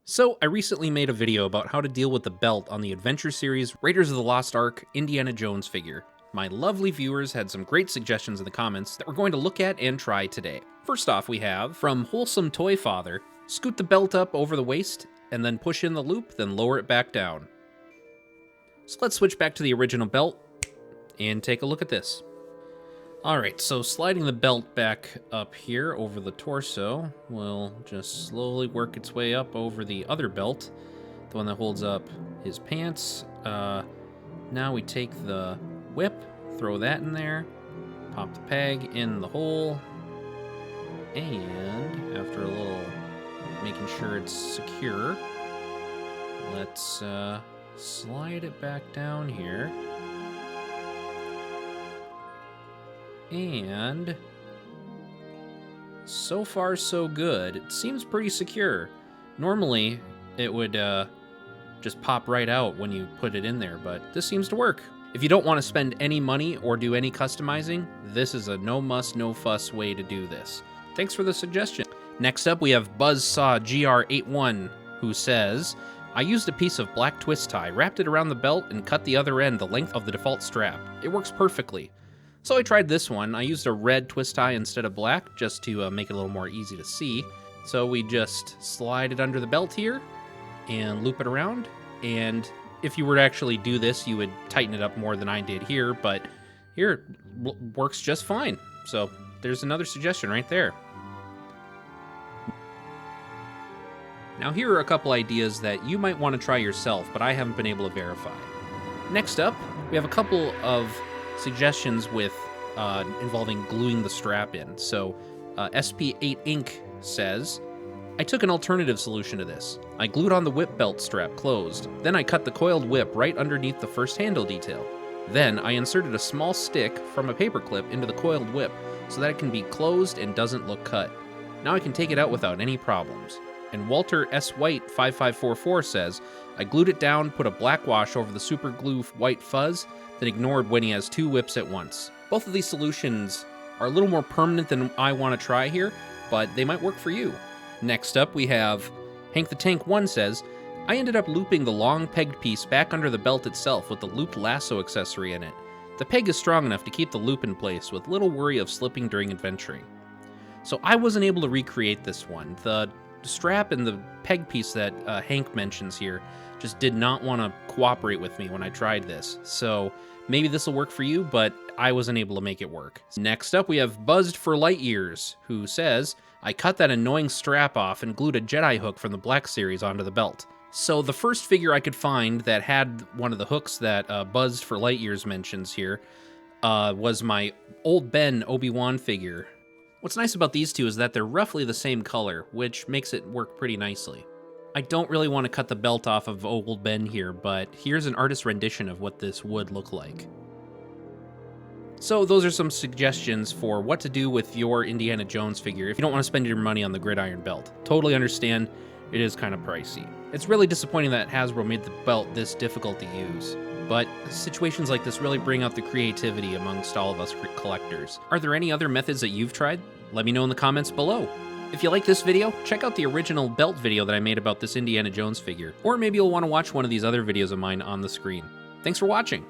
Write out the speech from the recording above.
So, I recently made a video about how to deal with the belt on the adventure series Raiders of the Lost Ark Indiana Jones figure. My lovely viewers had some great suggestions in the comments that we're going to look at and try today. First off, we have, from Wholesome Toy Father, scoot the belt up over the waist, and then push in the loop, then lower it back down. So let's switch back to the original belt, and take a look at this. Alright, so sliding the belt back up here over the torso will just slowly work its way up over the other belt, the one that holds up his pants. Now we take the whip, throw that in there, pop the peg in the hole, and after a little making sure it's secure, let's slide it back down here. And so far so good. It seems pretty secure. Normally it would just pop right out when you put it in there, but this seems to work. If you don't want to spend any money or do any customizing, this is a no muss, no fuss way to do this. Thanks for the suggestion. Next up we have Buzzsaw GR81, who says, I used a piece of black twist tie, wrapped it around the belt, and cut the other end the length of the default strap. It works perfectly. So I tried this one. I used a red twist tie instead of black, just to make it a little more easy to see. So we just slide it under the belt here, and loop it around. And if you were to actually do this, you would tighten it up more than I did here, but here it works just fine. So there's another suggestion right there. Now here are a couple ideas that you might want to try yourself, but I haven't been able to verify. Next up, we have a couple of suggestions with involving gluing the strap in. So SP8 Inc. says, I took an alternative solution to this. I glued on the whip belt strap closed. Then I cut the coiled whip right underneath the first handle detail. Then I inserted a small stick from a paper clip into the coiled whip so that it can be closed and doesn't look cut. Now I can take it out without any problems. And Walter S. White 5544 says, I glued it down, put a black wash over the super glue white fuzz, then ignored when he has two whips at once. Both of these solutions are a little more permanent than I want to try here, but they might work for you. Next up we have Hank the Tank 1 says, I ended up looping the long pegged piece back under the belt itself with the looped lasso accessory in it. The peg is strong enough to keep the loop in place with little worry of slipping during adventuring. So I wasn't able to recreate this one. The strap and the peg piece that Hank mentions here just did not want to cooperate with me when I tried this. So maybe this will work for you, but I wasn't able to make it work. Next up, we have Buzzed for Light Years, who says, I cut that annoying strap off and glued a Jedi Hook from the Black Series onto the belt. So the first figure I could find that had one of the hooks that Buzzed for Light Years mentions here was my old Ben ObiWan figure. What's nice about these two is that they're roughly the same color, which makes it work pretty nicely. I don't really want to cut the belt off of old Ben here, but here's an artist's rendition of what this would look like. So those are some suggestions for what to do with your Indiana Jones figure if you don't want to spend your money on the gridiron belt. Totally understand, it is kind of pricey. It's really disappointing that Hasbro made the belt this difficult to use, but situations like this really bring out the creativity amongst all of us collectors. Are there any other methods that you've tried? Let me know in the comments below. If you like this video, check out the original belt video that I made about this Indiana Jones figure, or maybe you'll want to watch one of these other videos of mine on the screen. Thanks for watching!